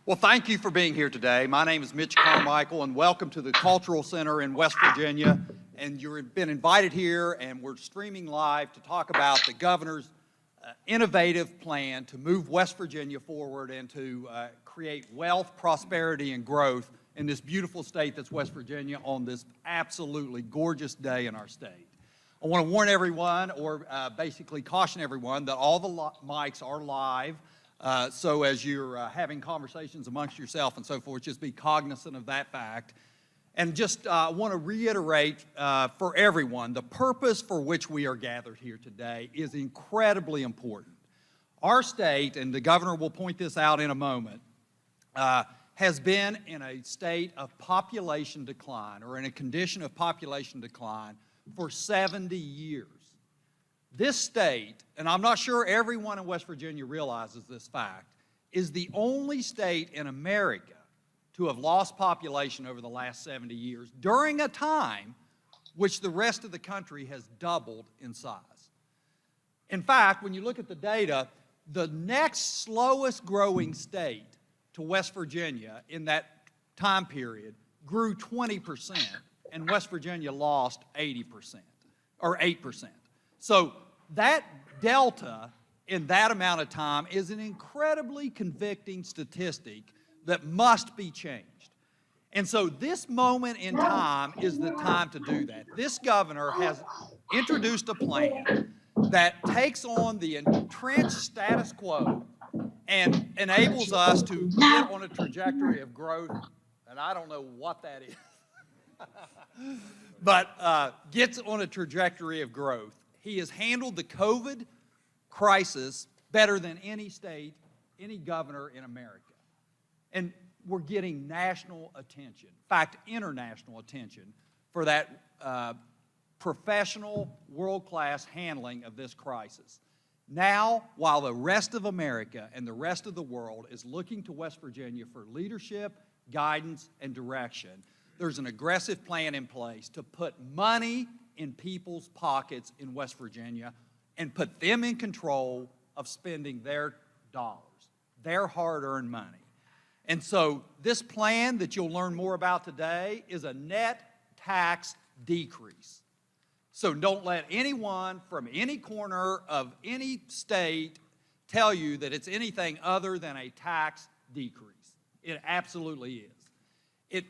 Well, thank you for being here today. My name is Mitch Carmichael, and welcome to the Cultural Center in West Virginia. And you've been invited here, and we're streaming live to talk about the governor's innovative plan to move West Virginia forward and to create wealth, prosperity, and growth in this beautiful state that's West Virginia on this absolutely gorgeous day in our state. I want to warn everyone, or basically caution everyone, that all the mics are live. So as you're having conversations amongst yourself and so forth, just be cognizant of that fact. And just want to reiterate for everyone, the purpose for which we are gathered here today is incredibly important. Our state, and the governor will point this out in a moment, has been in a state of population decline, or in a condition of population decline, for 70 years. This state, and I'm not sure everyone in West Virginia realizes this fact, is the only state in America to have lost population over the last 70 years during a time which the rest of the country has doubled in size. In fact, when you look at the data, the next slowest growing state to West Virginia in that time period grew 20%, and West Virginia lost 80%, or 8%. So that delta in that amount of time is an incredibly convicting statistic that must be changed. And so this moment in time is the time to do that. This governor has introduced a plan that takes on the entrenched status quo and enables us to get on a trajectory of growth, and I don't know what that is, but gets on a trajectory of growth. He has handled the COVID crisis better than any state, any governor in America. And we're getting national attention, in fact, international attention, for that professional, world-class handling of this crisis. Now, while the rest of America and the rest of the world is looking to West Virginia for leadership, guidance, and direction, there's an aggressive plan in place to put money in people's pockets in West Virginia and put them in control of spending their dollars, their hard-earned money. And so this plan that you'll learn more about today is a net tax decrease. So don't let anyone from any corner of any state tell you that it's anything other than a tax decrease. It absolutely is. It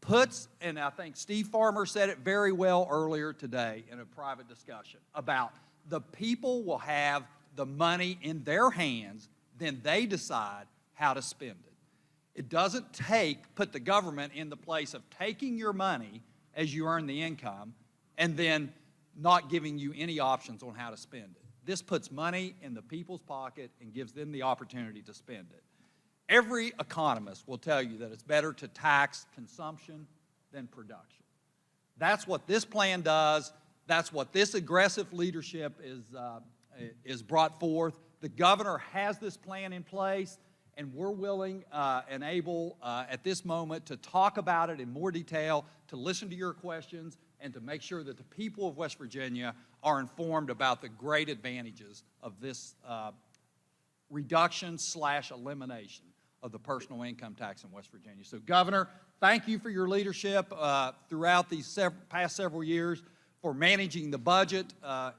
puts, and I think Steve Farmer said it very well earlier today in a private discussion, about the people will have the money in their hands, then they decide how to spend it. It doesn't put the government in the place of taking your money as you earn the income and then not giving you any options on how to spend it. This puts money in the people's pocket and gives them the opportunity to spend it. Every economist will tell you that it's better to tax consumption than production. That's what this plan does. That's what this aggressive leadership is brought forth. The governor has this plan in place, and we're willing and able at this moment to talk about it in more detail, to listen to your questions, and to make sure that the people of West Virginia are informed about the great advantages of this reduction/elimination of the personal income tax in West Virginia. So, Governor, thank you for your leadership throughout these past several years, for managing the budget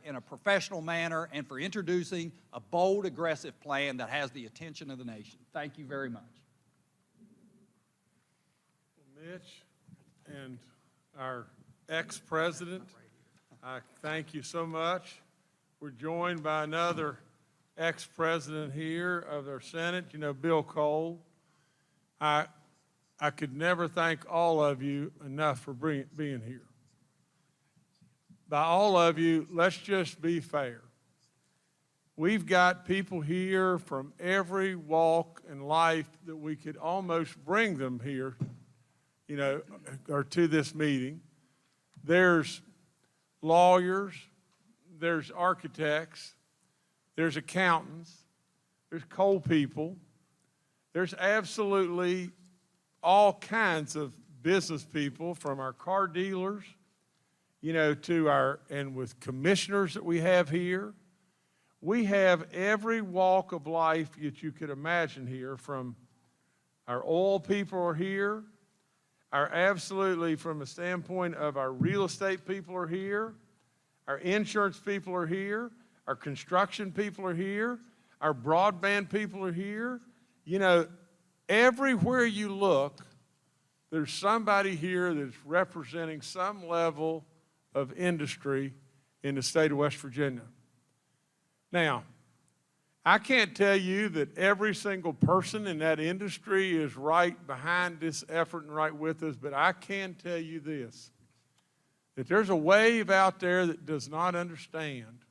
in a professional manner, and for introducing a bold, aggressive plan that has the attention of the nation. Thank you very much. Well, Mitch and our ex-president, I thank you so much. We're joined by another ex-president here of our Senate, Bill Cole. I could never thank all of you enough for being here. By all of you, let's just be fair. We've got people here from every walk in life that we could almost bring them here, or to this meeting. There's lawyers, there's architects, there's accountants, there's coal people, there's absolutely all kinds of business people, from our car dealers, and with commissioners that we have here. We have every walk of life that you could imagine here, from Our oil people are here. Absolutely, from a standpoint of our real estate people are here. Our insurance people are here. Our construction people are here. Our broadband people are here. You know, everywhere you look, there's somebody here that's representing some level of industry in the state of West Virginia. Now, I can't tell you that every single person in that industry is right behind this effort and right with us, but I can tell you this, that there's a wave out there that does not understand.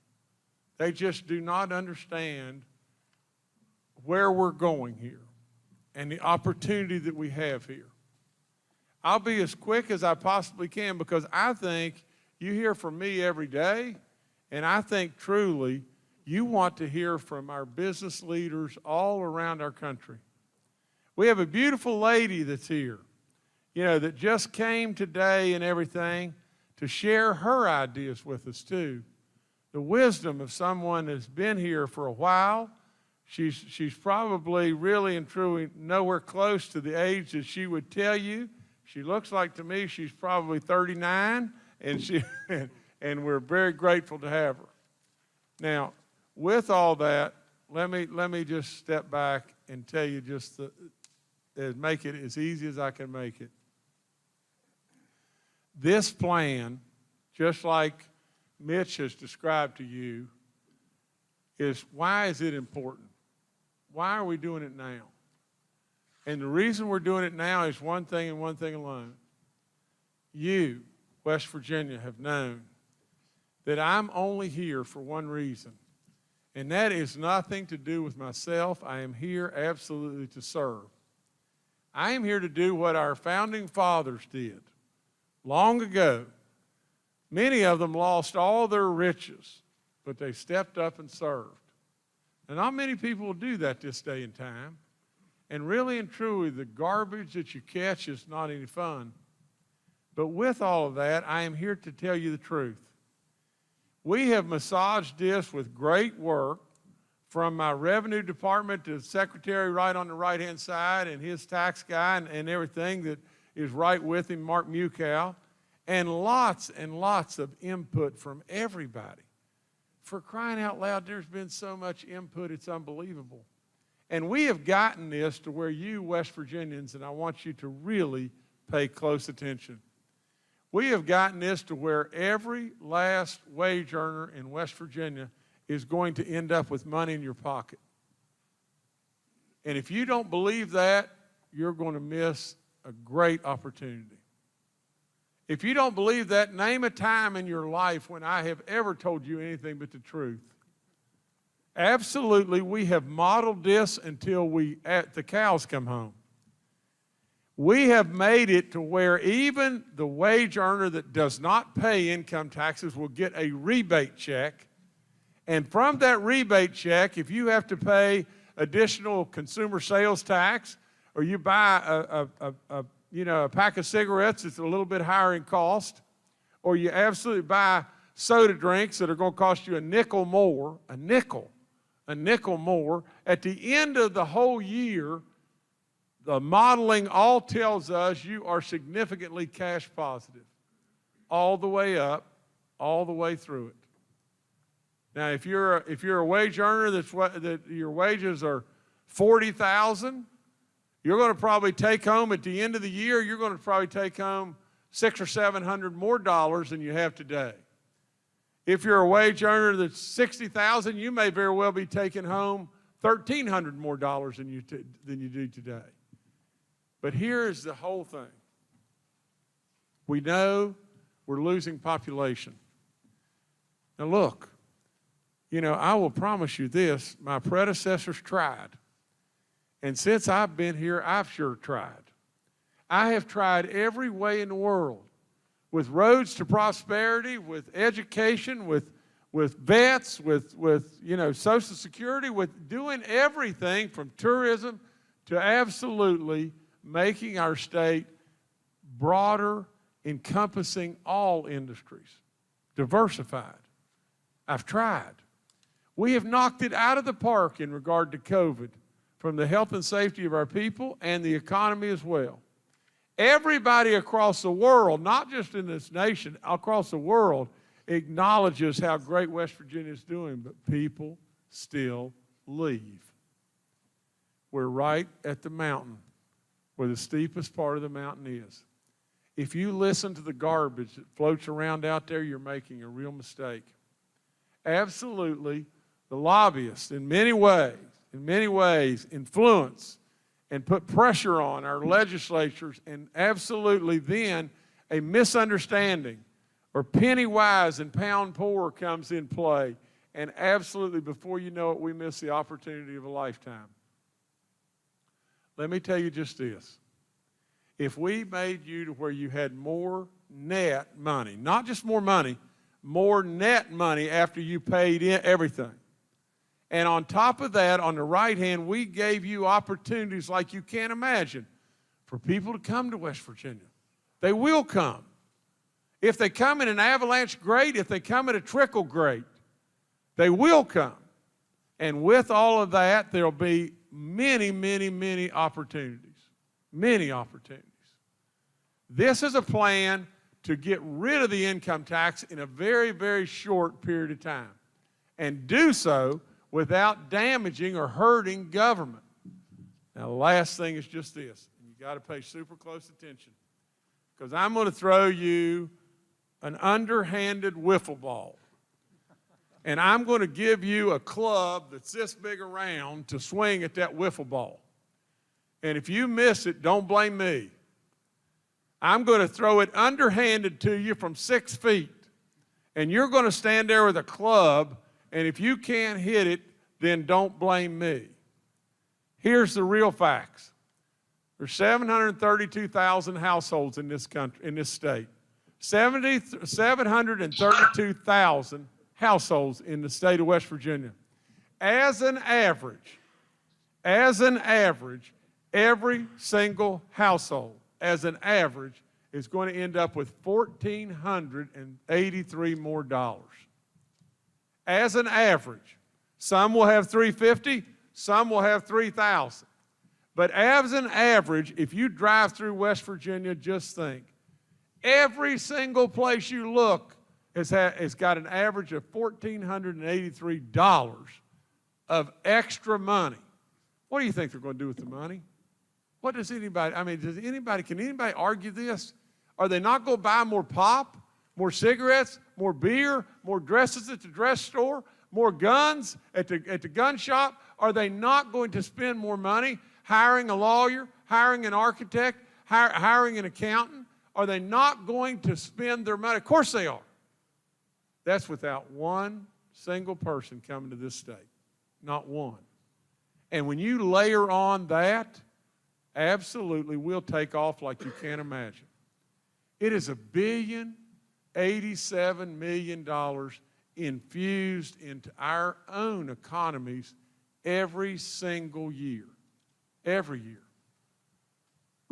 They just do not understand where we're going here and the opportunity that we have here. I'll be as quick as I possibly can because I think you hear from me every day, and I think truly you want to hear from our business leaders all around our country. We have a beautiful lady that's here, you know, that just came today and everything to share her ideas with us too. The wisdom of someone that's been here for a while. She's probably really and truly nowhere close to the age that she would tell you. She looks like to me she's probably 39, and and we're very grateful to have her. Now, with all that, let me just step back and tell you just make it as easy as I can make it. This plan, just like Mitch has described to you, why is it important? Why are we doing it now? And the reason we're doing it now is one thing and one thing alone. You, West Virginia, have known that I'm only here for one reason, and that is nothing to do with myself. I am here absolutely to serve. I am here to do what our founding fathers did long ago. Many of them lost all their riches, but they stepped up and served. And not many people will do that this day and time. And really and truly, the garbage that you catch is not any fun. But with all of that, I am here to tell you the truth. We have massaged this with great work from my revenue department to the secretary right on the right-hand side and his tax guy and everything that is right with him, Mark Mukow, and lots of input from everybody. For crying out loud, there's been so much input, it's unbelievable. And we have gotten this to where you, West Virginians, and I want you to really pay close attention. We have gotten this to where every last wage earner in West Virginia is going to end up with money in your pocket. And if you don't believe that, you're going to miss a great opportunity. If you don't believe that, name a time in your life when I have ever told you anything but the truth. Absolutely, we have modeled this until the cows come home. We have made it to where even the wage earner that does not pay income taxes will get a rebate check. And from that rebate check, if you have to pay additional consumer sales tax, or you buy a pack of cigarettes that's a little bit higher in cost, or you absolutely buy soda drinks that are going to cost you a nickel more, a nickel more, at the end of the whole year, the modeling all tells us you are significantly cash positive, all the way up, all the way through it. Now, if you're a wage earner that your wages are $40,000, you're going to probably take home at the end of the year. You're going to probably take home $600 or $700 more than you have today. If you're a wage earner that's $60,000, you may very well be taking home $1,300 more than you do today. But here is the whole thing. We know we're losing population. Now look, I will promise you this, my predecessors tried. And since I've been here, I've sure tried. I have tried every way in the world, with roads to prosperity, with education, with vets, with Social Security, with doing everything from tourism to absolutely making our state broader, encompassing all industries, diversified. I've tried. We have knocked it out of the park in regard to COVID. from the health and safety of our people and the economy as well. Everybody across the world, not just in this nation, across the world, acknowledges how great West Virginia is doing, but people still leave. We're right at the mountain, where the steepest part of the mountain is. If you listen to the garbage that floats around out there, you're making a real mistake. Absolutely, the lobbyists, in many ways, influence and put pressure on our legislatures, and absolutely then a misunderstanding or penny wise and pound poor comes in play, and absolutely before you know it, we miss the opportunity of a lifetime. Let me tell you just this. If we made you to where you had more net money, not just more money, more net money after you paid in everything. And on top of that, on the right hand, we gave you opportunities like you can't imagine for people to come to West Virginia. They will come. If they come in an avalanche, great. If they come in a trickle, great. They will come. And with all of that, there'll be many, many, many opportunities. Many opportunities. This is a plan to get rid of the income tax in a very, very short period of time, and do so without damaging or hurting government. Now, the last thing is just this, and you got to pay super close attention, because I'm going to throw you an underhanded wiffle ball, and I'm going to give you a club that's this big around to swing at that wiffle ball. And if you miss it, don't blame me. I'm going to throw it underhanded to you from 6 feet, and you're going to stand there with a club, and if you can't hit it, then don't blame me. Here's the real facts. There's 732,000 households in this country, in this state. 732,000 households in the state of West Virginia. As an average, every single household, as an average, is going to end up with $1,483 more dollars. As an average. Some will have $350, some will have $3,000. But as an average, if you drive through West Virginia, just think, every single place you look has got an average of $1,483 of extra money. What do you think they're going to do with the money? What does anybody, can anybody argue this? Are they not going to buy more pop, more cigarettes, more beer, more dresses at the dress store, more guns at the gun shop? Are they not going to spend more money hiring a lawyer, hiring an architect, hiring an accountant? Are they not going to spend their money? Of course they are. That's without one single person coming to this state. Not one. And when you layer on that, absolutely, we'll take off like you can't imagine. It is $1,087 million infused into our own economies every single year. Every year.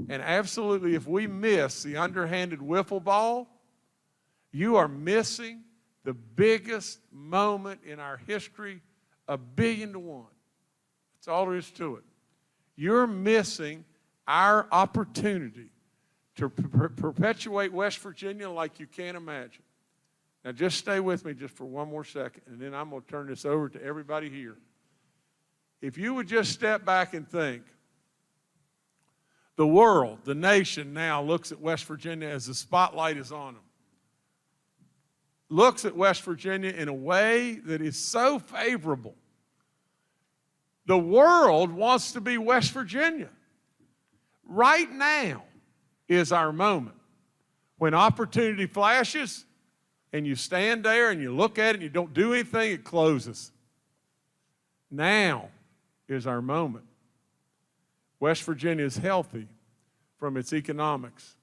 And absolutely, if we miss the underhanded wiffle ball, you are missing the biggest moment in our history, 1,000,000,000 to 1. That's all there is to it. You're missing our opportunity to perpetuate West Virginia like you can't imagine. Now just stay with me just for one more second, and then I'm going to turn this over to everybody here. If you would just step back and think, the world, the nation now looks at West Virginia as the spotlight is on them. Looks at West Virginia in a way that is so favorable. The world wants to be West Virginia. Right now is our moment. When opportunity flashes and you stand there and you look at it and you don't do anything, it closes. Now is our moment. West Virginia is healthy from its economics.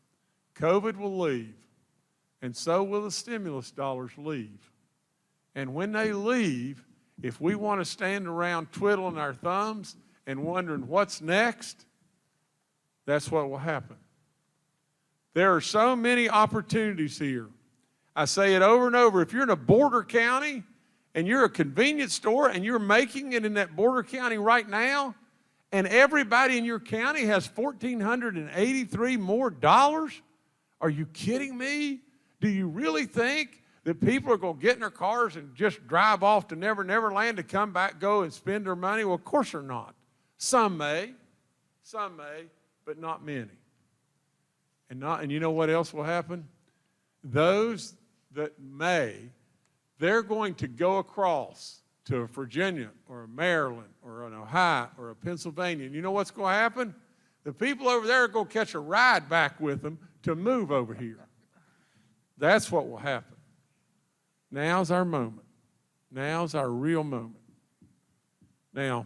COVID will leave, and so will the stimulus dollars leave. And when they leave, if we want to stand around twiddling our thumbs and wondering what's next, that's what will happen. There are so many opportunities here. I say it over and over. If you're in a border county and you're a convenience store and you're making it in that border county right now, and everybody in your county has $1,483 more dollars? Are you kidding me? Do you really think that people are going to get in their cars and just drive off to Never Never Land to come back, go and spend their money? Well, of course they're not. Some may, but not many. And you know what else will happen? Those that may, they're going to go across to a Virginia or a Maryland or an Ohio or a Pennsylvania. And you know what's going to happen? The people over there are going to catch a ride back with them to move over here. That's what will happen. Now's our moment. Now's our real moment. Now,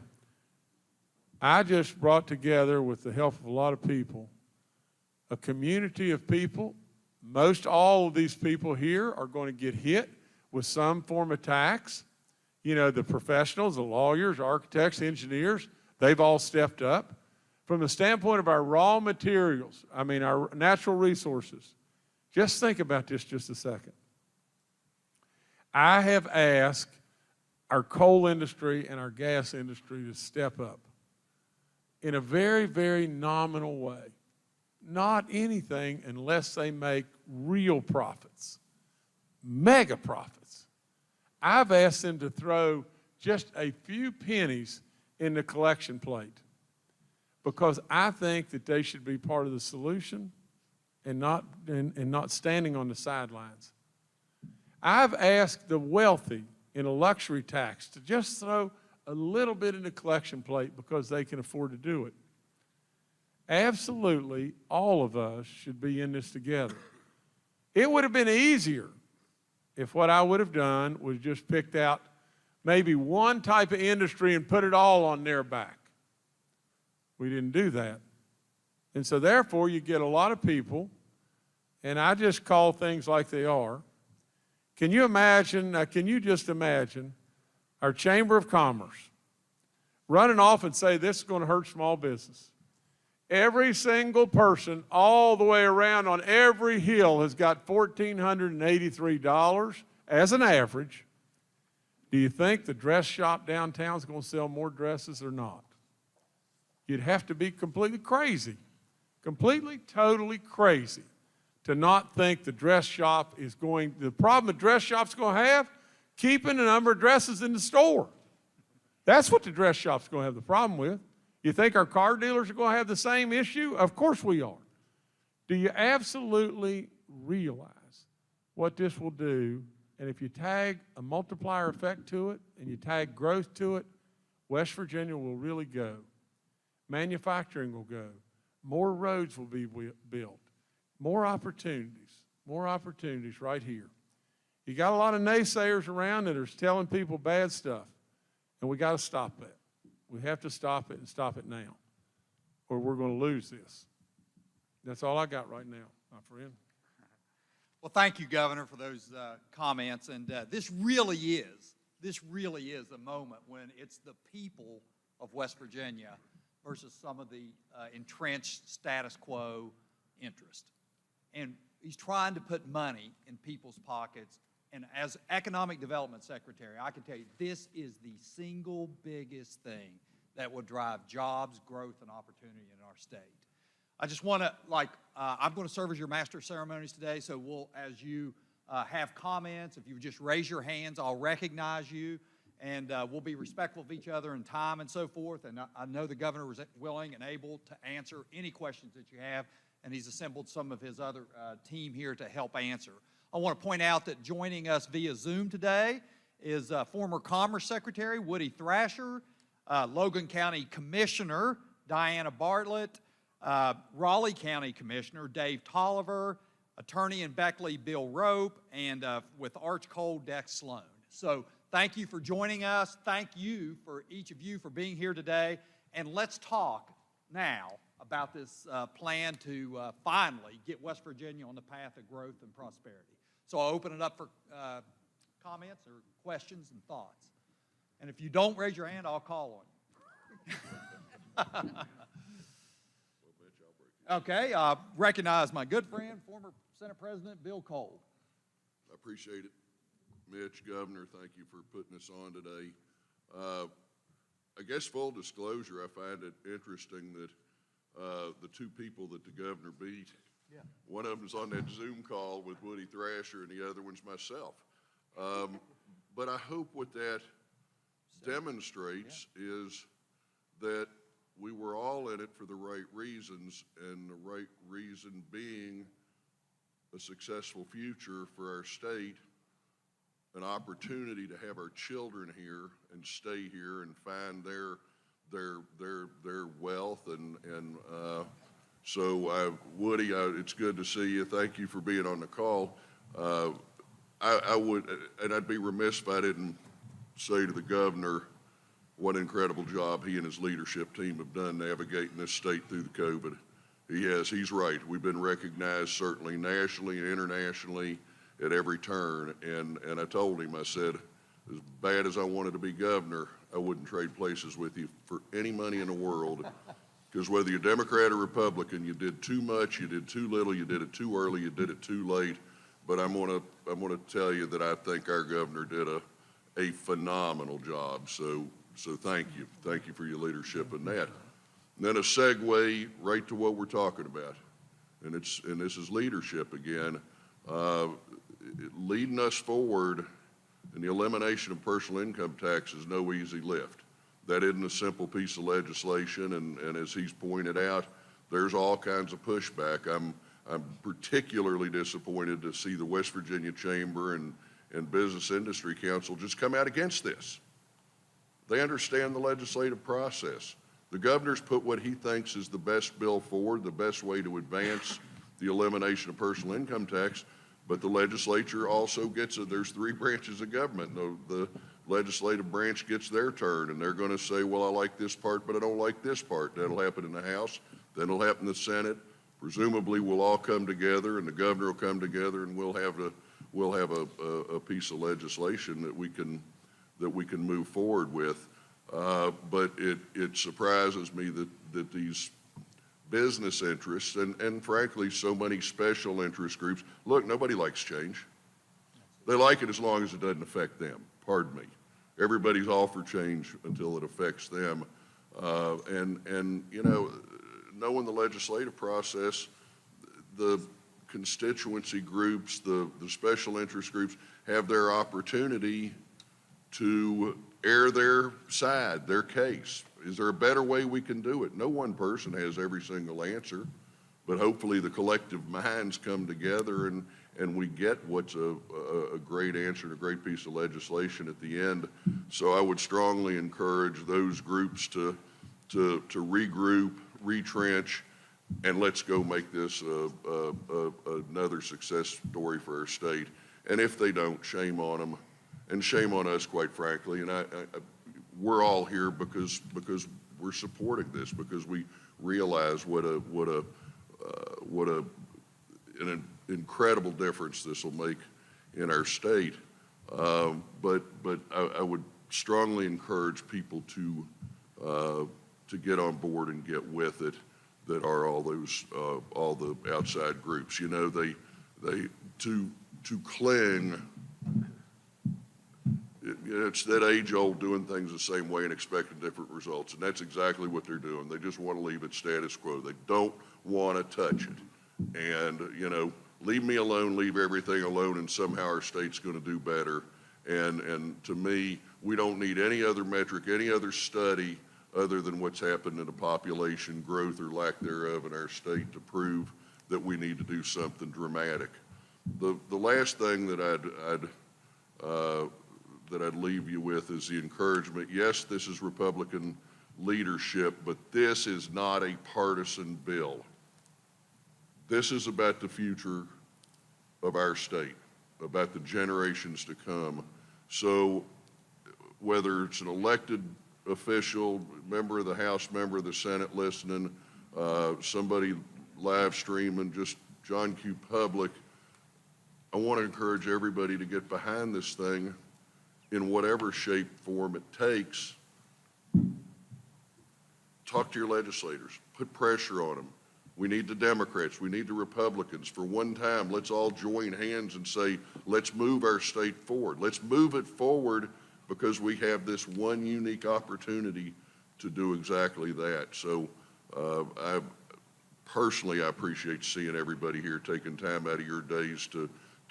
I just brought together, with the help of a lot of people, a community of people. Most all of these people here are going to get hit with some form of tax. You know, the professionals, the lawyers, architects, engineers, they've all stepped up. From the standpoint of our raw materials, I mean our natural resources, just think about this just a second. I have asked our coal industry and our gas industry to step up in a very, very nominal way. Not anything unless they make real profits, mega profits. I've asked them to throw just a few pennies in the collection plate because I think that they should be part of the solution and not standing on the sidelines. I've asked the wealthy in a luxury tax to just throw a little bit in the collection plate because they can afford to do it. Absolutely, all of us should be in this together. It would have been easier if what I would have done was just picked out maybe one type of industry and put it all on their back. We didn't do that. And so therefore, you get a lot of people, and I just call things like they are. Can you just imagine our Chamber of Commerce running off and say this is going to hurt small business? Every single person all the way around on every hill has got $1,483 as an average. Do you think the dress shop downtown is going to sell more dresses or not? You'd have to be completely crazy, completely, totally crazy to not think the dress shop is going, the problem the dress shop's going to have, keeping the number of dresses in the store. That's what the dress shop's going to have the problem with. You think our car dealers are going to have the same issue? Of course we are. Do you absolutely realize what this will do? And if you tag a multiplier effect to it and you tag growth to it, West Virginia will really go. Manufacturing will go. More roads will be built. More opportunities right here. You got a lot of naysayers around that are telling people bad stuff, and we got to stop that. We have to stop it and stop it now, or we're going to lose this. That's all I got right now, my friend. Well, thank you, Governor, for those comments. And this really is a moment when it's the people of West Virginia versus some of the entrenched status quo interest. And he's trying to put money in people's pockets. And as Economic Development Secretary, I can tell you this is the single biggest thing that will drive jobs, growth, and opportunity in our state. I just want to, I'm going to serve as your master of ceremonies today, so as you have comments, if you would just raise your hands, I'll recognize you, and we'll be respectful of each other in time and so forth. And I know the governor was willing and able to answer any questions that you have, and he's assembled some of his other team here to help answer. I want to point out that joining us via Zoom today is former Commerce Secretary Woody Thrasher, Logan County Commissioner Diana Bartlett, Raleigh County Commissioner Dave Tolliver, Attorney in Beckley Bill Rope, and with Arch Cole Dex Sloan. So thank you for joining us. Thank you for each of you for being here today. And let's talk now about this plan to finally get West Virginia on the path of growth and prosperity. So I'll open it up for comments or questions and thoughts. And if you don't raise your hand, I'll call on you. Okay, recognize my good friend, former Senate President Bill Cole. I appreciate it. Mitch, Governor, thank you for putting this on today. I guess full disclosure, I find it interesting that the two people that the governor beat, one of them's on that Zoom call with Woody Thrasher and the other one's myself. But I hope what that demonstrates is that we were all in it for the right reasons, and the right reason being a successful future for our state, an opportunity to have our children here and stay here and find their wealth, and so Woody, it's good to see you. Thank you for being on the call. I would, and I'd be remiss if I didn't say to the governor what an incredible job he and his leadership team have done navigating this state through the COVID. He's right. We've been recognized certainly nationally and internationally at every turn. And I told him, I said, as bad as I wanted to be governor, I wouldn't trade places with you for any money in the world. Because whether you're Democrat or Republican, you did too much, you did too little, you did it too early, you did it too late. But I'm gonna tell you that I think our governor did a phenomenal job. So thank you. Thank you for your leadership in that. And then a segue right to what we're talking about. And this is leadership again. Leading us forward in the elimination of personal income tax is no easy lift. That isn't a simple piece of legislation, and as he's pointed out, there's all kinds of pushback. I'm particularly disappointed to see the West Virginia Chamber and Business Industry Council just come out against this. They understand the legislative process. The governor's put what he thinks is the best bill forward, the best way to advance the elimination of personal income tax, but the legislature also gets it. There's three branches of government. The legislative branch gets their turn, and they're going to say, well, I like this part, but I don't like this part. That'll happen in the House. Then it'll happen in the Senate. Presumably, we'll all come together, and the governor will come together, and we'll have a piece of legislation that we can move forward with. But it surprises me that these business interests and frankly so many special interest groups, look, nobody likes change. They like it as long as it doesn't affect them. Pardon me. Everybody's all for change until it affects them. And you know, knowing the legislative process, the constituency groups, the special interest groups have their opportunity to air their side, their case. Is there a better way we can do it? No one person has every single answer, but hopefully the collective minds come together and we get what's a great answer and a great piece of legislation at the end. So I would strongly encourage those groups to regroup, retrench, and let's go make this another success story for our state. And if they don't, shame on them. And shame on us, quite frankly. And we're all here because we're supporting this, because we realize what an incredible difference this will make in our state. But I would strongly encourage people to get on board and get with it. That are all the outside groups. You know, they to cling. It's that age-old doing things the same way and expecting different results, and that's exactly what they're doing. They just want to leave it status quo. They don't want to touch it. And, you know, leave me alone, leave everything alone, and somehow our state's going to do better. And to me, we don't need any other metric, any other study other than what's happened in the population growth or lack thereof in our state to prove that we need to do something dramatic. The last thing that I'd leave you with is the encouragement. Yes, this is Republican leadership, but this is not a partisan bill. This is about the future of our state, about the generations to come. So whether it's an elected official, member of the House, member of the Senate listening, somebody live streaming, just John Q. Public, I want to encourage everybody to get behind this thing in whatever shape, form it takes. Talk to your legislators, put pressure on them. We need the Democrats, we need the Republicans. For one time, let's all join hands and say, let's move our state forward. Let's move it forward because we have this one unique opportunity to do exactly that. So I personally, I appreciate seeing everybody here taking time out of your days to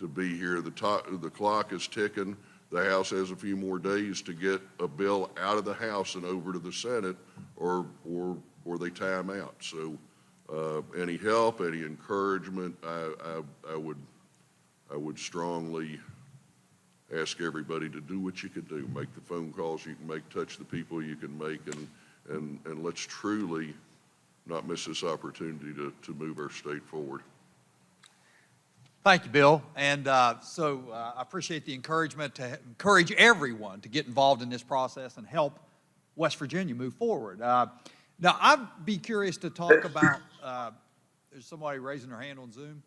be here. The clock is ticking. The House has a few more days to get a bill out of the House and over to the Senate, or they time out. So any help, any encouragement, I would strongly ask everybody to do what you can do. Make the phone calls you can make, touch the people you can make, and let's truly not miss this opportunity to move our state forward. Thank you, Bill. And I appreciate the encouragement to encourage everyone to get involved in this process and help West Virginia move forward. Now, I'd be curious to talk about, there's somebody raising their hand on Zoom?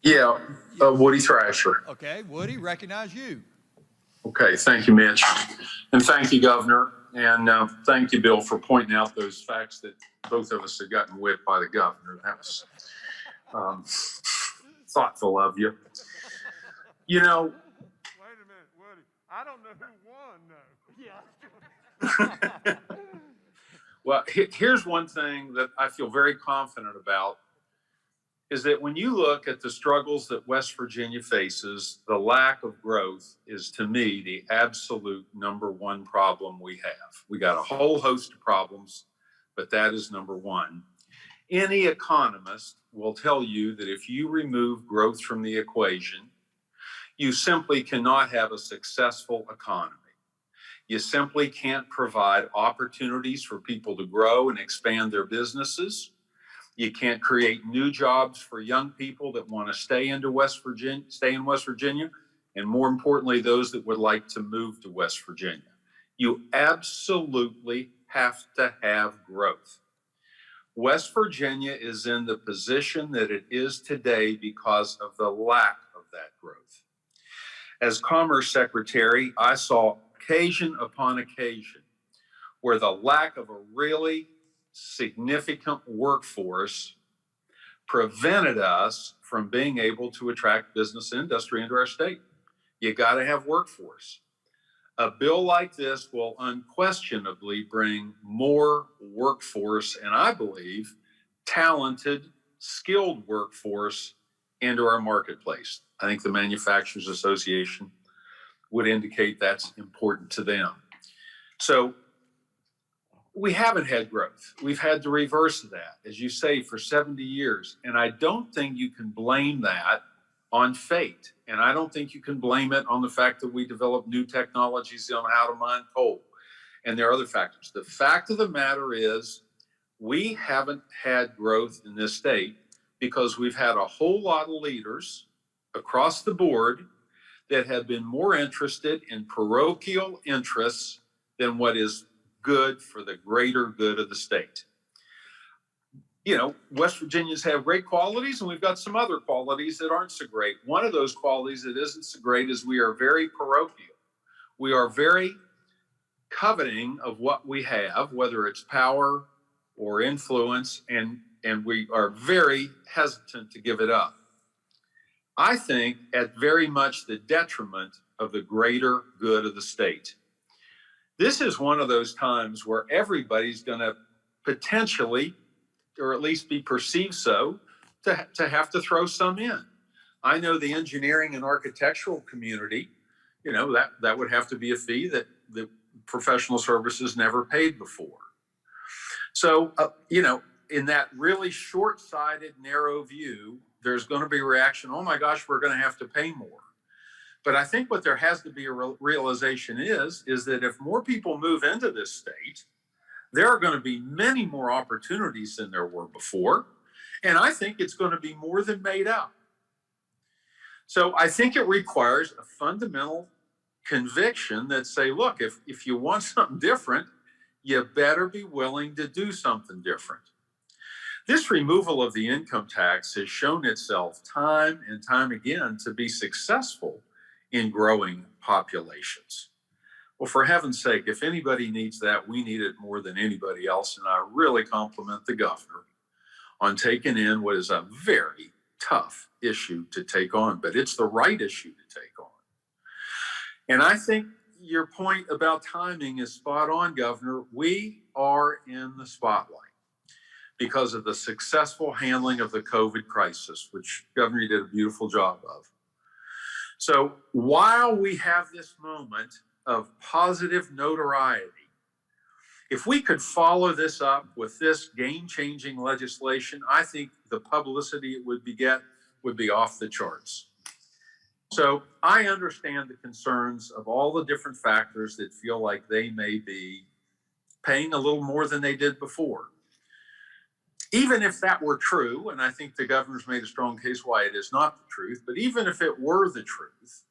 Yeah, Woody Thrasher. Okay, Woody, recognize you. Okay, thank you, Mitch. And thank you, Governor. And thank you, Bill, for pointing out those facts that both of us had gotten whipped by the governor. That was thoughtful of you. You know. Wait a minute, Woody. I don't know who won, though. Yeah. Well, here's one thing that I feel very confident about, is that when you look at the struggles that West Virginia faces, the lack of growth is, to me, the absolute number one problem we have. We got a whole host of problems, but that is number one. Any economist will tell you that if you remove growth from the equation, you simply cannot have a successful economy. You simply can't provide opportunities for people to grow and expand their businesses. You can't create new jobs for young people that want to stay in West Virginia, and more importantly, those that would like to move to West Virginia. You absolutely have to have growth. West Virginia is in the position that it is today because of the lack of that growth. As Commerce Secretary, I saw occasion upon occasion where the lack of a really significant workforce prevented us from being able to attract business and industry into our state. You got to have workforce. A bill like this will unquestionably bring more workforce, and I believe talented, skilled workforce into our marketplace. I think the Manufacturers Association would indicate that's important to them. So we haven't had growth. We've had the reverse of that, as you say, for 70 years. And I don't think you can blame that on fate. And I don't think you can blame it on the fact that we developed new technologies on how to mine coal. And there are other factors. The fact of the matter is we haven't had growth in this state because we've had a whole lot of leaders across the board that have been more interested in parochial interests than what is good for the greater good of the state. You know, West Virginians have great qualities, and we've got some other qualities that aren't so great. One of those qualities that isn't so great is we are very parochial. We are very coveting of what we have, whether it's power or influence, and we are very hesitant to give it up. I think at very much the detriment of the greater good of the state. This is one of those times where everybody's going to potentially, or at least be perceived so, to have to throw some in. I know the engineering and architectural community, you know, that would have to be a fee that the professional services never paid before. So, you know, in that really short-sighted, narrow view, there's going to be a reaction, oh my gosh, we're going to have to pay more. But I think what there has to be a realization is that if more people move into this state, there are going to be many more opportunities than there were before. And I think it's going to be more than made up. So I think it requires a fundamental conviction that say, look, if you want something different, you better be willing to do something different. This removal of the income tax has shown itself time and time again to be successful in growing populations. Well, for heaven's sake, if anybody needs that, we need it more than anybody else. And I really compliment the governor on taking in what is a very tough issue to take on, but it's the right issue to take on. And I think, your point about timing is spot on, Governor. We are in the spotlight because of the successful handling of the COVID crisis, which, Governor, you did a beautiful job of. So while we have this moment of positive notoriety, if we could follow this up with this game-changing legislation, I think the publicity it would get would be off the charts. So I understand the concerns of all the different factors that feel like they may be paying a little more than they did before. Even if that were true, and I think the governor's made a strong case why it is not the truth, but even if it were the truth,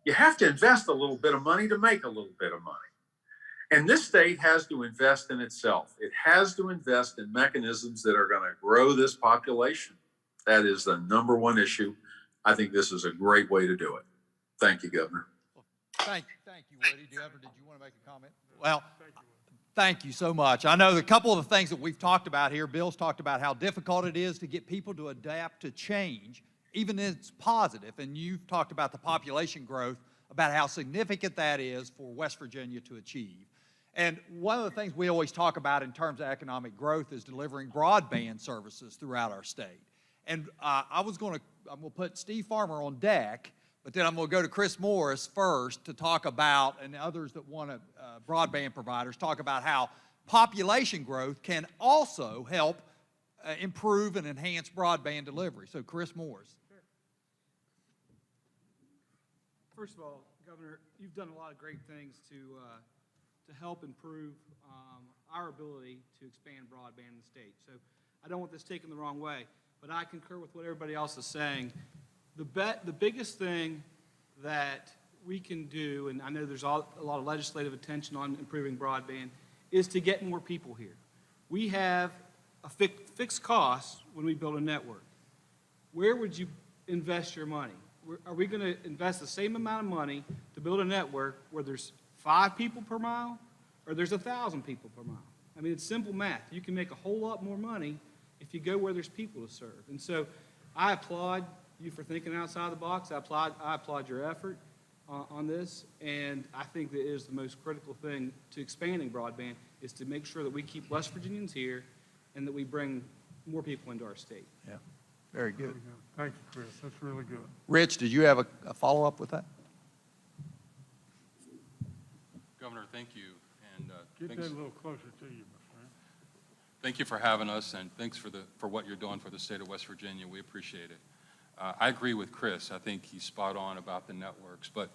you have to invest a little bit of money to make a little bit of money. And this state has to invest in itself. It has to invest in mechanisms that are going to grow this population. That is the number one issue. I think this is a great way to do it. Thank you, Governor. Well, thank you, Woody. Governor, did you want to make a comment? Well, thank you so much. I know a couple of the things that we've talked about here, Bill's talked about how difficult it is to get people to adapt to change, even if it's positive. And you've talked about the population growth, about how significant that is for West Virginia to achieve. And one of the things we always talk about in terms of economic growth is delivering broadband services throughout our state. And I'm going to put Steve Farmer on deck, but then I'm going to go to Chris Morris first to talk about, and others that want to, broadband providers, talk about how population growth can also help improve and enhance broadband delivery. So Chris Morris. Sure. First of all, Governor, you've done a lot of great things to help improve our ability to expand broadband in the state. So I don't want this taken the wrong way, but I concur with what everybody else is saying. The biggest thing that we can do, and I know there's a lot of legislative attention on improving broadband, is to get more people here. We have a fixed cost when we build a network. Where would you invest your money? Are we going to invest the same amount of money to build a network where there's 5 people per mile, or there's 1,000 people per mile? I mean, it's simple math. You can make a whole lot more money if you go where there's people to serve. And so I applaud you for thinking outside the box. I applaud your effort on this, and I think that it is the most critical thing to expanding broadband is to make sure that we keep West Virginians here and that we bring more people into our state. Yeah, very good. Thank you, Chris. That's really good. Rich, did you have a follow-up with that? Governor, thank you, and Get thanks, that a little closer to you, my friend. thank you for having us, and thanks for what you're doing for the state of West Virginia. We appreciate it. I agree with Chris. I think he's spot on about the networks, but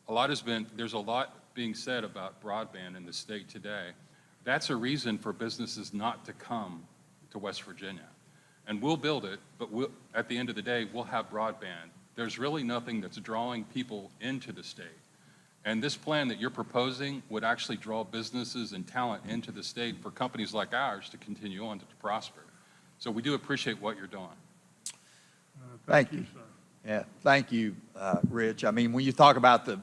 there's a lot being said about broadband in the state today. That's a reason for businesses not to come to West Virginia. And we'll build it, but at the end of the day, we'll have broadband. There's really nothing that's drawing people into the state. And this plan that you're proposing would actually draw businesses and talent into the state for companies like ours to continue on to prosper. So we do appreciate what you're doing. Thank you. Sir. Yeah, thank you, Rich. I mean, when you talk about the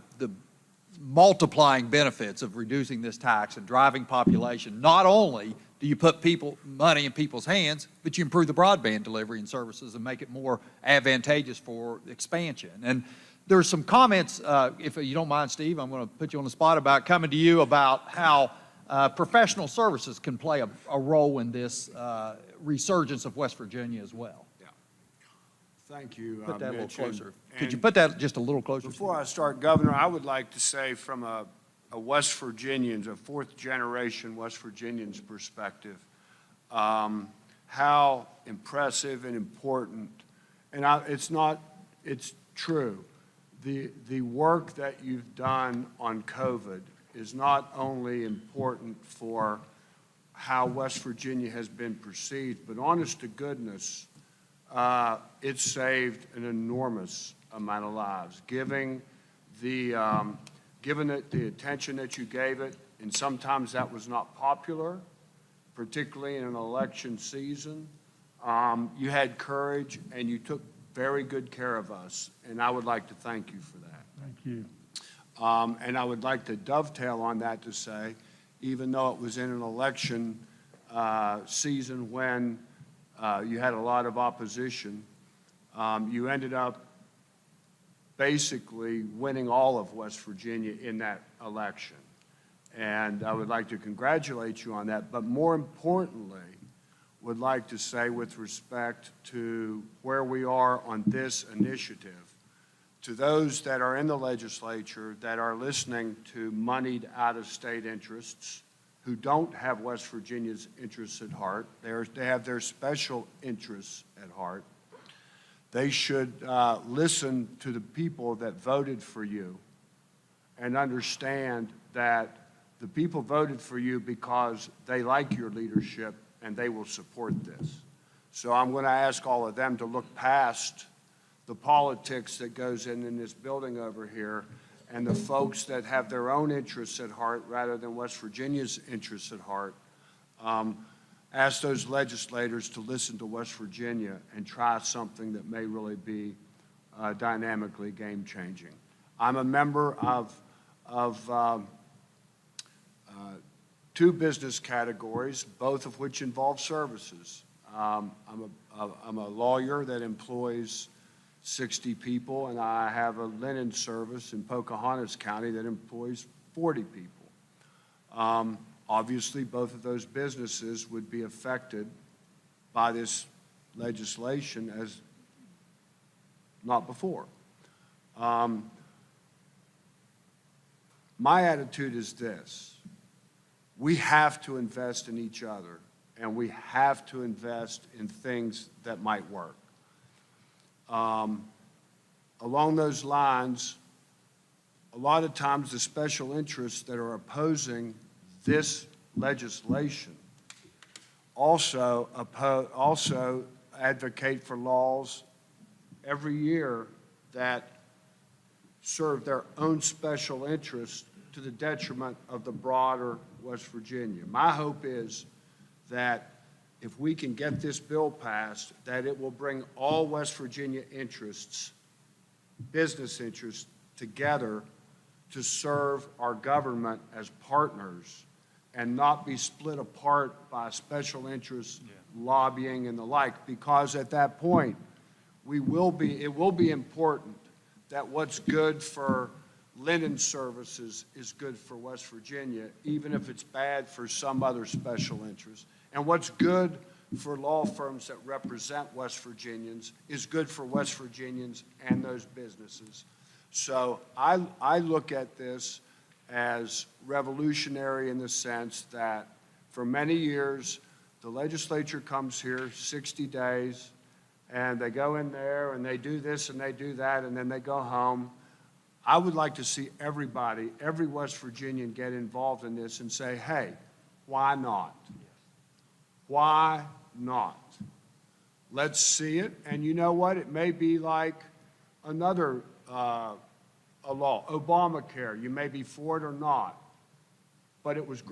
multiplying benefits of reducing this tax and driving population, not only do you put money in people's hands, but you improve the broadband delivery and services and make it more advantageous for expansion. And there's some comments, if you don't mind, Steve, I'm going to put you on the spot about coming to you about how professional services can play a role in this resurgence of West Virginia as well. Yeah. Thank you, Put that a little Mitch. closer. And Could you put that just a little closer? before I start, Governor, I would like to say from a West Virginian's, a fourth generation West Virginian's perspective, how impressive and important, and it's true. The work that you've done on COVID is not only important for how West Virginia has been perceived, but honest to goodness, it saved an enormous amount of lives, given it the attention that you gave it, and sometimes that was not popular, particularly in an election season. You had courage, and you took very good care of us, and I would like to thank you for that. Thank you. And I would like to dovetail on that to say, even though it was in an election season when you had a lot of opposition, you ended up basically winning all of West Virginia in that election. And I would like to congratulate you on that, but more importantly, would like to say with respect to where we are on this initiative, to those that are in the legislature that are listening to moneyed out-of-state interests, who don't have West Virginia's interests at heart, they have their special interests at heart, they should listen to the people that voted for you and understand that the people voted for you because they like your leadership and they will support this. So I'm going to ask all of them to look past the politics that goes in this building over here and the folks that have their own interests at heart rather than West Virginia's interests at heart. Ask those legislators to listen to West Virginia and try something that may really be dynamically game-changing. I'm a member of two business categories, both of which involve services. I'm a lawyer that employs 60 people, and I have a linen service in Pocahontas County that employs 40 people. Obviously, both of those businesses would be affected by this legislation as not before. My attitude is this. We have to invest in each other, and we have to invest in things that might work. Along those lines, a lot of times the special interests that are opposing this legislation also advocate for laws every year that serve their own special interests to the detriment of the broader West Virginia. My hope is that if we can get this bill passed, that it will bring all West Virginia interests, business interests, together to serve our government as partners and not be split apart by special interests, lobbying and the like, because at that point, it will be important that what's good for linen services is good for West Virginia, even if it's bad for some other special interest. And what's good for law firms that represent West Virginians is good for West Virginians and those businesses. So I look at this as revolutionary in the sense that for many years, the legislature comes here 60 days, and they go in there and they do this and they do that, and then they go home. I would like to see everybody, every West Virginian get involved in this and say, hey, why not? Why not? Let's see it. And you know what? It may be like another a law, Obamacare. You may be for it or not, but it was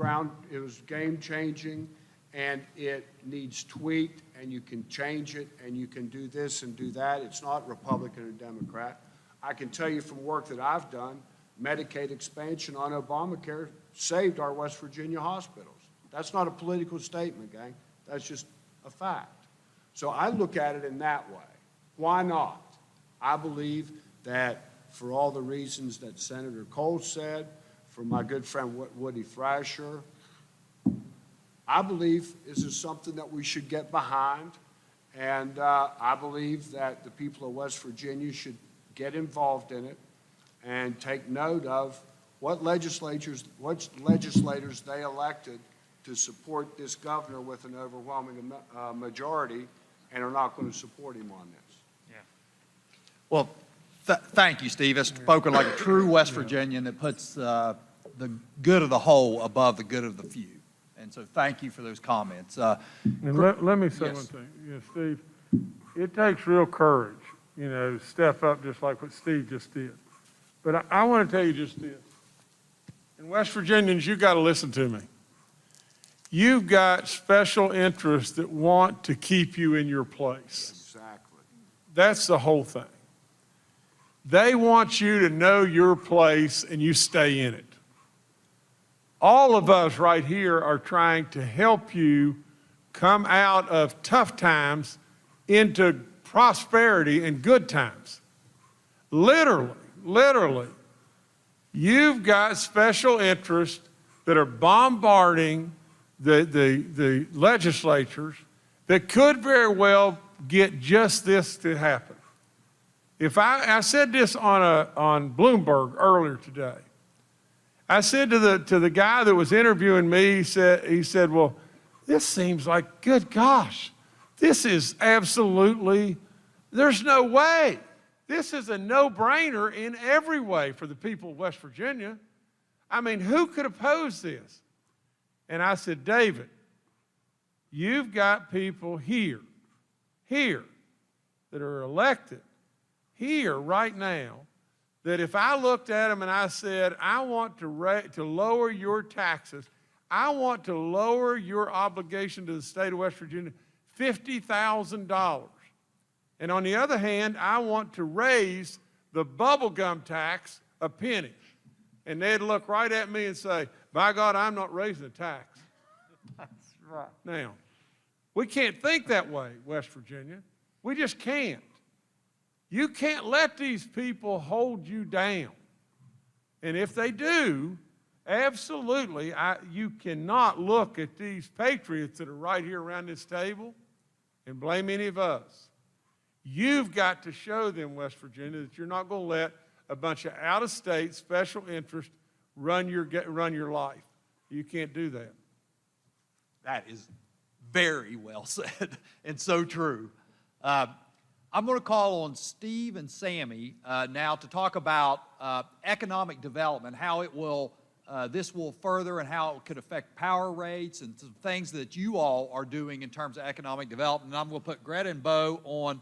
game-changing, and it needs tweaked, and you can change it, and you can do this and do that. It's not Republican or Democrat. I can tell you from work that I've done, Medicaid expansion on Obamacare saved our West Virginia hospitals. That's not a political statement, gang. That's just a fact. So I look at it in that way. Why not? I believe that for all the reasons that Senator Cole said, for my good friend Woody Thrasher, I believe this is something that we should get behind, and I believe that the people of West Virginia should get involved in it and take note of what legislators they elected to support this governor with an overwhelming majority and are not going to support him on this. Yeah. Well, thank you, Steve. It's spoken like a true West Virginian that puts the good of the whole above the good of the few. And so thank you for those comments. And let me say one thing. You know, Steve, it takes real courage, you know, to step up just like what Steve just did. But I want to tell you just this. And West Virginians, you got to listen to me. You've got special interests that want to keep you in your place. Exactly. That's the whole thing. They want you to know your place and you stay in it. All of us right here are trying to help you come out of tough times into prosperity and good times. literally, you've got special interests that are bombarding the legislatures that could very well get just this to happen. If I said this on Bloomberg earlier today. I said to the guy that was interviewing me, he said, well, this seems like, good gosh, this is absolutely, there's no way. This is a no-brainer in every way for the people of West Virginia. I mean, who could oppose this? And I said, David, you've got people here, that are elected, here right now, that if I looked at them and I said, I want to lower your taxes, I want to lower your obligation to the state of West Virginia $50,000. And on the other hand, I want to raise the bubble gum tax a penny. And they'd look right at me and say, by God, I'm not raising the tax. That's right. Now, we can't think that way, West Virginia. We just can't. You can't let these people hold you down. And if they do, absolutely, you cannot look at these patriots that are right here around this table and blame any of us. You've got to show them, West Virginia, that you're not going to let a bunch of out-of-state special interests run your life. You can't do that. That is very well said and so true. I'm going to call on Steve and Sammy now to talk about economic development, how it will, this will further and how it could affect power rates and some things that you all are doing in terms of economic development. And I'm going to put Greta and Bo on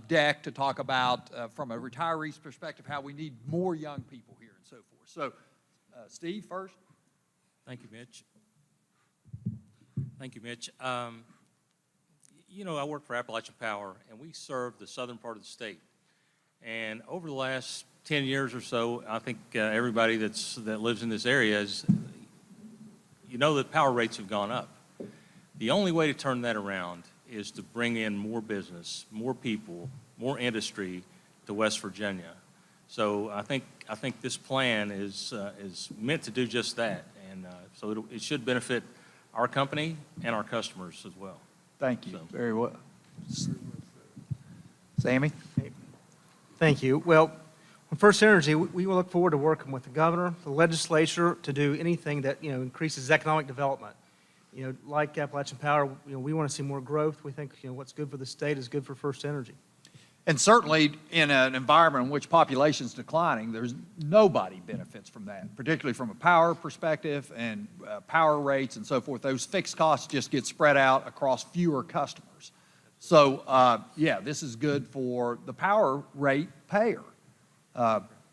deck to talk about, from a retiree's perspective, how we need more young people here and so forth. So, Steve, first. Thank you, Mitch. Thank you, Mitch. You know, I work for Appalachian Power, and we serve the southern part of the state. And over the last 10 years or so, I think everybody that lives in this area you know that power rates have gone up. The only way to turn that around is to bring in more business, more people, more industry to West Virginia. So I think this plan is meant to do just that, and so it should benefit our company and our customers as well. Thank you. Very well. Sammy? Thank you. Well, on First Energy, we will look forward to working with the governor, the legislature, to do anything that, increases economic development. Like Appalachian Power, we want to see more growth. We think, what's good for the state is good for First Energy. And certainly in an environment in which population is declining, there's nobody benefits from that, particularly from a power perspective and power rates and so forth. Those fixed costs just get spread out across fewer customers. So, yeah, this is good for the power rate payer.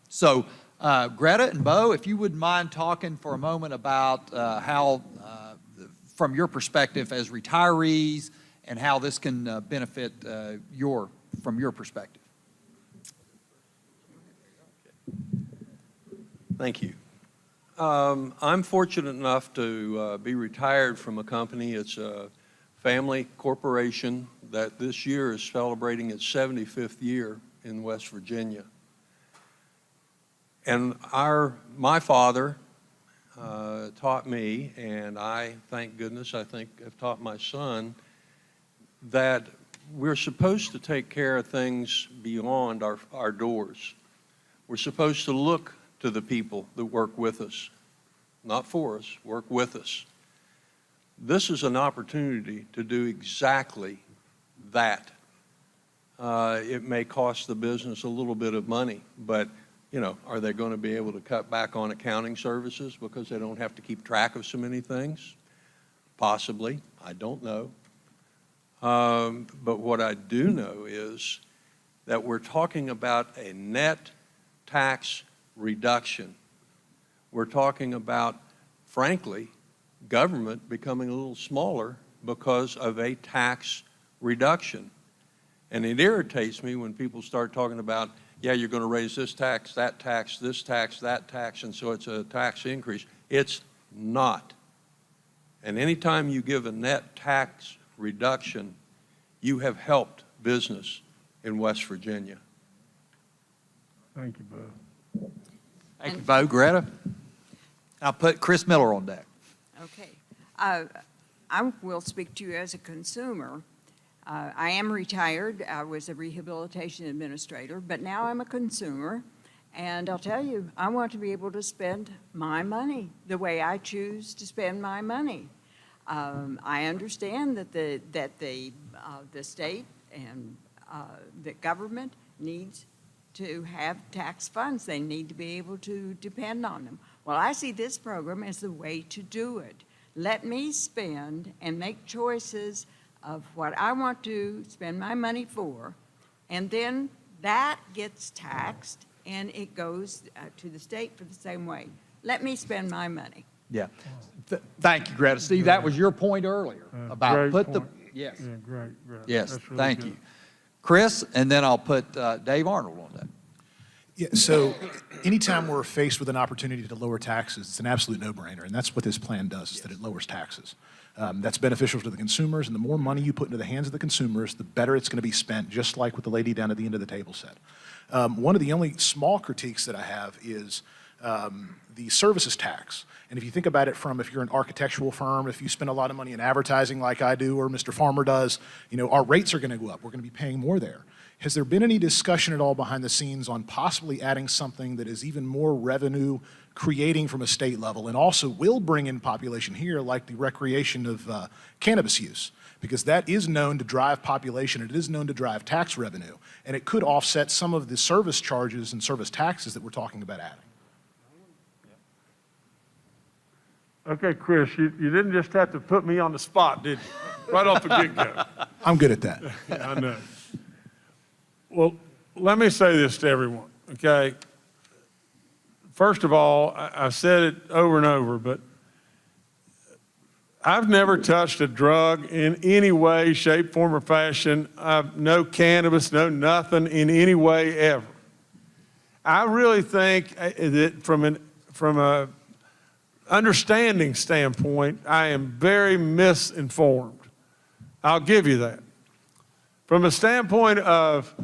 So, Greta and Bo, if you wouldn't mind talking for a moment about how, from your perspective as retirees, and how this can benefit from your perspective. Thank you. I'm fortunate enough to be retired from a company. It's a family corporation that this year is celebrating its 75th year in West Virginia. And my father taught me, and I, thank goodness, I think have taught my son, that we're supposed to take care of things beyond our doors. We're supposed to look to the people that work with us, not for us, work with us. This is an opportunity to do exactly that. It may cost the business a little bit of money, but are they going to be able to cut back on accounting services because they don't have to keep track of so many things? Possibly, I don't know. But what I do know is that we're talking about a net tax reduction. We're talking about, frankly, government becoming a little smaller because of a tax reduction. And it irritates me when people start talking about, yeah, you're going to raise this tax, that tax, this tax, that tax, and so it's a tax increase. It's not. And anytime you give a net tax reduction, you have helped business in West Virginia. Thank you, Bo. Thank you, Bo. Greta? I'll put Chris Miller on deck. Okay. I will speak to you as a consumer. I am retired. I was a rehabilitation administrator, but now I'm a consumer. And I'll tell you, I want to be able to spend my money the way I choose to spend my money. I understand that the state and the government needs to have tax funds. They need to be able to depend on them. Well, I see this program as the way to do it. Let me spend and make choices of what I want to spend my money for, and then that gets taxed and it goes to the state for the same way. Let me spend my money. Yeah. Thank you, Greta. Steve, that was your point earlier about Great put the, point. yes, Yeah, great. yes, That's really thank good. you. Chris, and then I'll put Dave Arnold on that. Yeah, so anytime we're faced with an opportunity to lower taxes, it's an absolute no-brainer, and that's what this plan does, is that it lowers taxes. That's beneficial to the consumers, and the more money you put into the hands of the consumers, the better it's going to be spent, just like what the lady down at the end of the table said. One of the only small critiques that I have is the services tax. And if you think about it from, if you're an architectural firm, if you spend a lot of money in advertising like I do or Mr. Farmer does, you know, our rates are going to go up. We're going to be paying more there. Has there been any discussion at all behind the scenes on possibly adding something that is even more revenue creating from a state level and also will bring in population here, like the recreation of cannabis use? Because that is known to drive population, it is known to drive tax revenue, and it could offset some of the service charges and service taxes that we're talking about adding. Okay, Chris, you didn't just have to put me on the spot, did you? Right off the get-go. I'm good at that. Yeah, I know. Well, let me say this to everyone, okay? First of all, I've said it over and over, but I've never touched a drug in any way, shape, form, or fashion. No cannabis, no nothing in any way ever. I really think that from a understanding standpoint, I am very misinformed. I'll give you that. From a standpoint of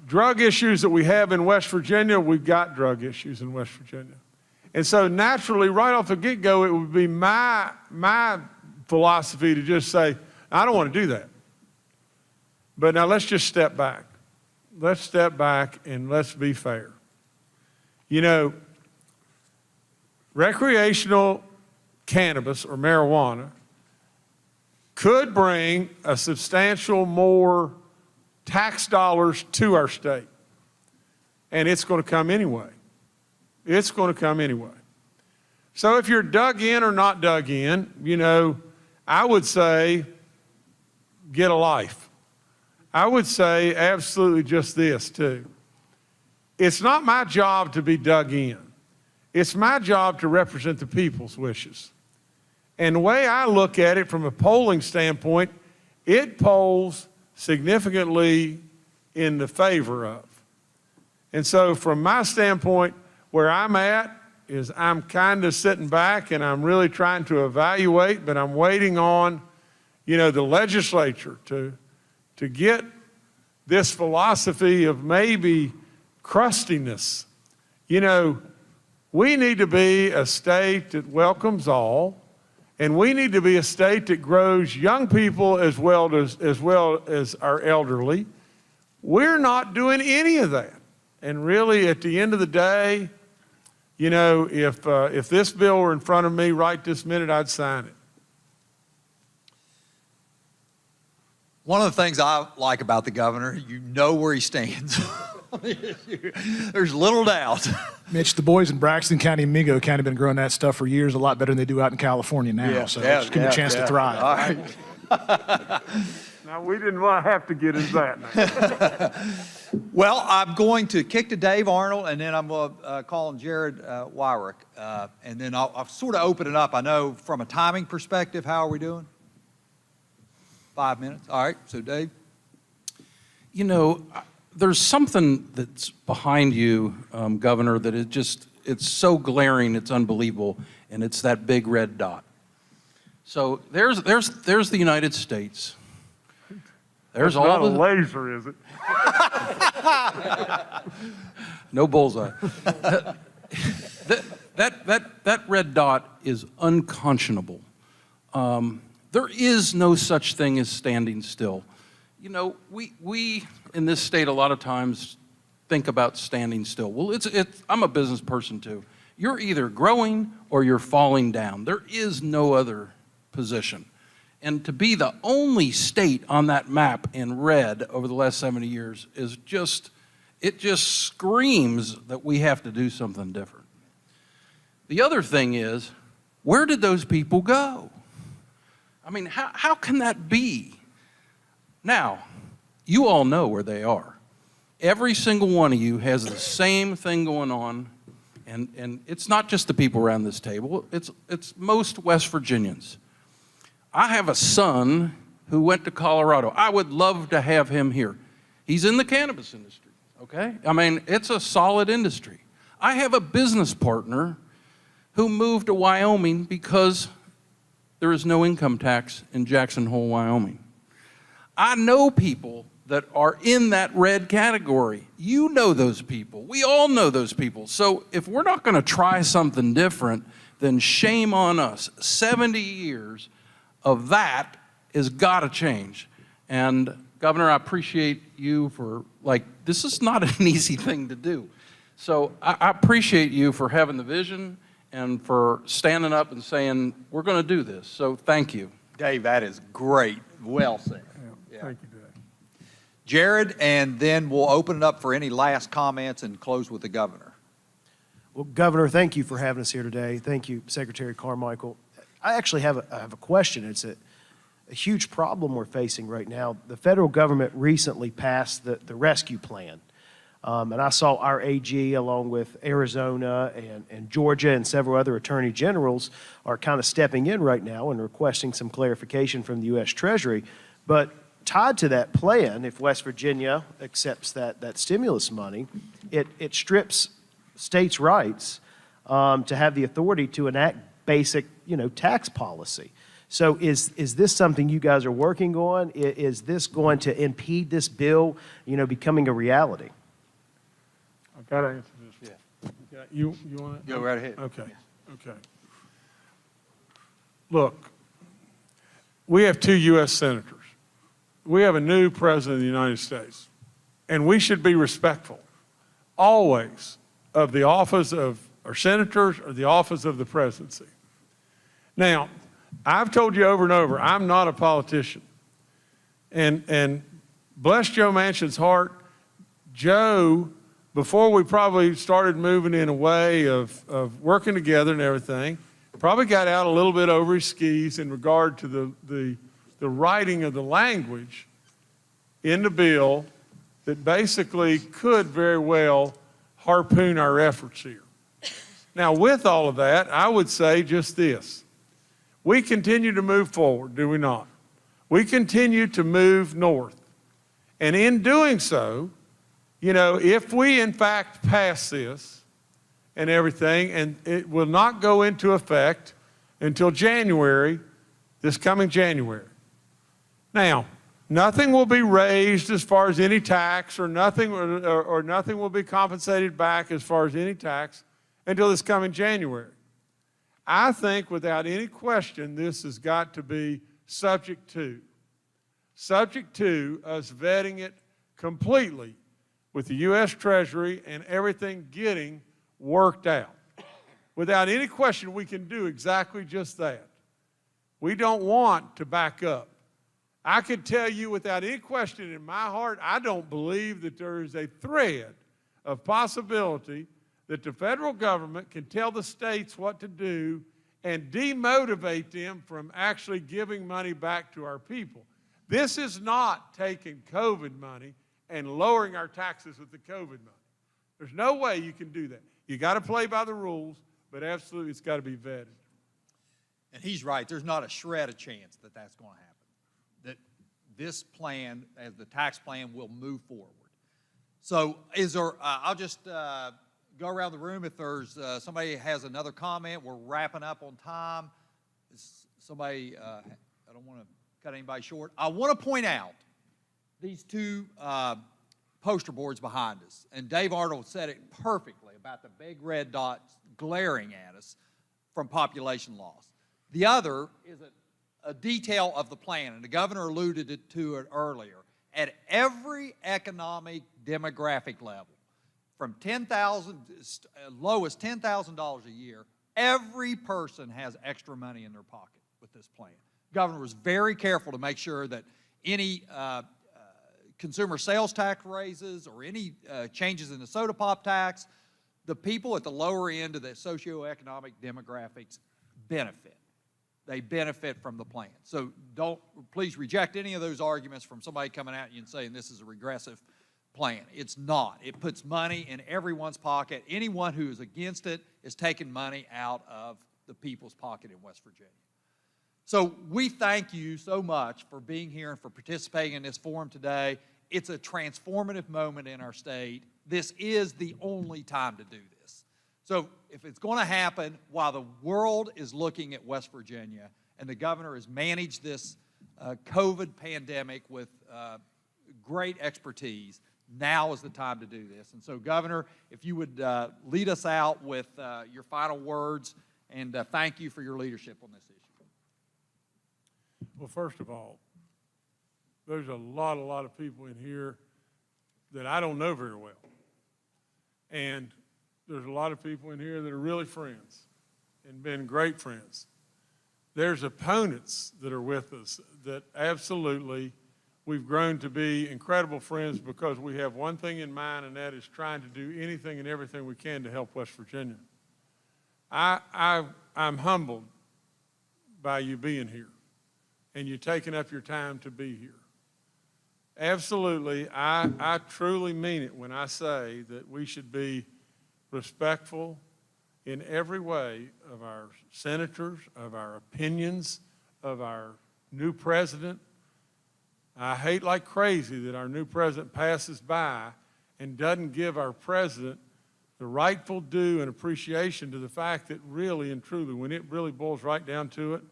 drug issues that we have in West Virginia, we've got drug issues in West Virginia. And so naturally, right off the get-go, it would be my philosophy to just say, I don't want to do that. But now let's just step back. Let's step back and let's be fair. You know, recreational cannabis or marijuana could bring a substantial more tax dollars to our state. And it's going to come anyway. It's going to come anyway. So if you're dug in or not dug in, you know, I would say get a life. I would say absolutely just this too. It's not my job to be dug in. It's my job to represent the people's wishes. And the way I look at it from a polling standpoint, it polls significantly in the favor of. And so from my standpoint, where I'm at is I'm kind of sitting back and I'm really trying to evaluate, but I'm waiting on, you know, the legislature to get this philosophy of maybe crustiness. You know, we need to be a state that welcomes all, and we need to be a state that grows young people as well as our elderly. We're not doing any of that. And really, at the end of the day, you know, if this bill were in front of me right this minute, I'd sign it. One of the things I like about the governor, you know where he stands. There's little doubt. Mitch, the boys in Braxton County and Mingo County have been growing that stuff for years, a lot better than they do out in California now. So it's giving them a chance to thrive. All right. Now, we didn't want to have to get into that now. Well, I'm going to kick to Dave Arnold, and then I'm going to call on Jared Wyrick. And then I'll sort of open it up. I know from a timing perspective, how are we doing? 5 minutes. All right. So, Dave. You know, there's something that's behind you, Governor, that it's so glaring, it's unbelievable, and it's that big red dot. So there's the United States. There's That's all not a the, laser, is it? no bullseye. That red dot is unconscionable. There is no such thing as standing still. You know, we in this state a lot of times think about standing still. Well, I'm a business person too. You're either growing or you're falling down. There is no other position. And to be the only state on that map in red over the last 70 years is it just screams that we have to do something different. The other thing is, where did those people go? I mean, how can that be? Now, you all know where they are. Every single one of you has the same thing going on, and it's not just the people around this table, it's most West Virginians. I have a son who went to Colorado. I would love to have him here. He's in the cannabis industry, okay? I mean, it's a solid industry. I have a business partner who moved to Wyoming because there is no income tax in Jackson Hole, Wyoming. I know people that are in that red category. You know those people. We all know those people. So if we're not going to try something different, then shame on us. 70 years of that has got to change. And Governor, I appreciate you for, this is not an easy thing to do. So I appreciate you for having the vision and for standing up and saying, we're going to do this. So thank you. Dave, that is great. Well said. Yeah. Thank you, Dave. Jared, and then we'll open it up for any last comments and close with the governor. Well, Governor, thank you for having us here today. Thank you, Secretary Carmichael. I actually have a question. It's a huge problem we're facing right now. The federal government recently passed the rescue plan. And I saw our AG, along with Arizona and Georgia and several other attorney generals, are kind of stepping in right now and requesting some clarification from the U.S. Treasury. But tied to that plan, if West Virginia accepts that stimulus money, it strips states' rights to have the authority to enact basic, tax policy. So is this something you guys are working on? Is this going to impede this bill, becoming a reality? I've got to answer this. Yeah. Okay. You want to? Go right ahead. Okay. Okay. Look, we have 2 U.S. senators. We have a new president of the United States, and we should be respectful always of the office of our senators or the office of the presidency. Now, I've told you over and over, I'm not a politician. And bless Joe Manchin's heart, Joe, before we probably started moving in a way of working together and everything, probably got out a little bit over his skis in regard to the writing of the language in the bill that basically could very well harpoon our efforts here. Now, with all of that, I would say just this. We continue to move forward, do we not? We continue to move north. And in doing so, if we in fact pass this and everything, and it will not go into effect until January, this coming January. Now, nothing will be raised as far as any tax, or nothing will be compensated back as far as any tax until this coming January. I think without any question, this has got to be subject to us vetting it completely with the U.S. Treasury and everything getting worked out. Without any question, we can do exactly just that. We don't want to back up. I could tell you without any question in my heart, I don't believe that there is a thread of possibility that the federal government can tell the states what to do and demotivate them from actually giving money back to our people. This is not taking COVID money and lowering our taxes with the COVID money. There's no way you can do that. You got to play by the rules, but absolutely it's got to be vetted. And he's right. There's not a shred of chance that that's going to happen, that this plan, as the tax plan, will move forward. So is there, I'll just go around the room. If there's somebody has another comment, we're wrapping up on time. Is somebody, I don't want to cut anybody short. I want to point out these two poster boards behind us. And Dave Arnold said it perfectly about the big red dots glaring at us from population loss. The other is a detail of the plan, and the governor alluded to it earlier. At every economic demographic level, from lowest $10,000 a year, every person has extra money in their pocket with this plan. Governor was very careful to make sure that any consumer sales tax raises or any changes in the soda pop tax, the people at the lower end of the socioeconomic demographics benefit. They benefit from the plan. So please reject any of those arguments from somebody coming at you and saying this is a regressive plan. It's not. It puts money in everyone's pocket. Anyone who is against it is taking money out of the people's pocket in West Virginia. So we thank you so much for being here and for participating in this forum today. It's a transformative moment in our state. This is the only time to do this. So if it's going to happen while the world is looking at West Virginia and the governor has managed this COVID pandemic with great expertise, now is the time to do this. And so, Governor, if you would lead us out with your final words, and thank you for your leadership on this issue. Well, first of all, there's a lot of people in here that I don't know very well. And there's a lot of people in here that are really friends and been great friends. There's opponents that are with us that absolutely we've grown to be incredible friends because we have one thing in mind, and that is trying to do anything and everything we can to help West Virginia. I'm humbled by you being here and you taking up your time to be here. Absolutely, I truly mean it when I say that we should be respectful in every way of our senators, of our opinions, of our new president. I hate like crazy that our new president passes by and doesn't give our president the rightful due and appreciation to the fact that really and truly, when it really boils right down to it,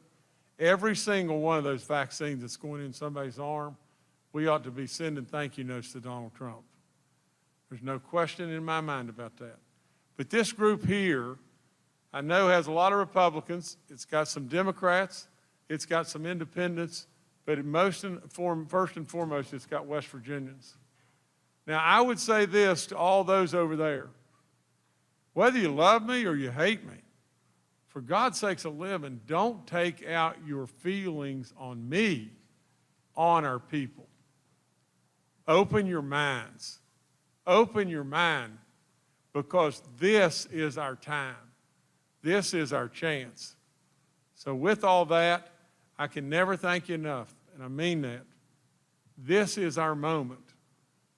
every single one of those vaccines that's going in somebody's arm, we ought to be sending thank you notes to Donald Trump. There's no question in my mind about that. But this group here, I know has a lot of Republicans. It's got some Democrats. It's got some independents. But first and foremost, it's got West Virginians. Now, I would say this to all those over there. Whether you love me or you hate me, for God's sakes a living, don't take out your feelings on me, on our people. Open your minds. Open your mind, because this is our time. This is our chance. So with all that, I can never thank you enough, and I mean that. This is our moment.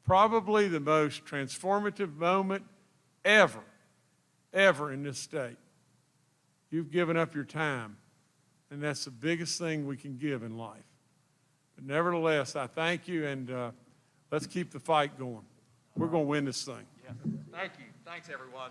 Probably the most transformative moment ever in this state. You've given up your time, and that's the biggest thing we can give in life. But nevertheless, I thank you, and let's keep the fight going. We're going to win this thing. Yeah. Thank you. Thanks, everyone.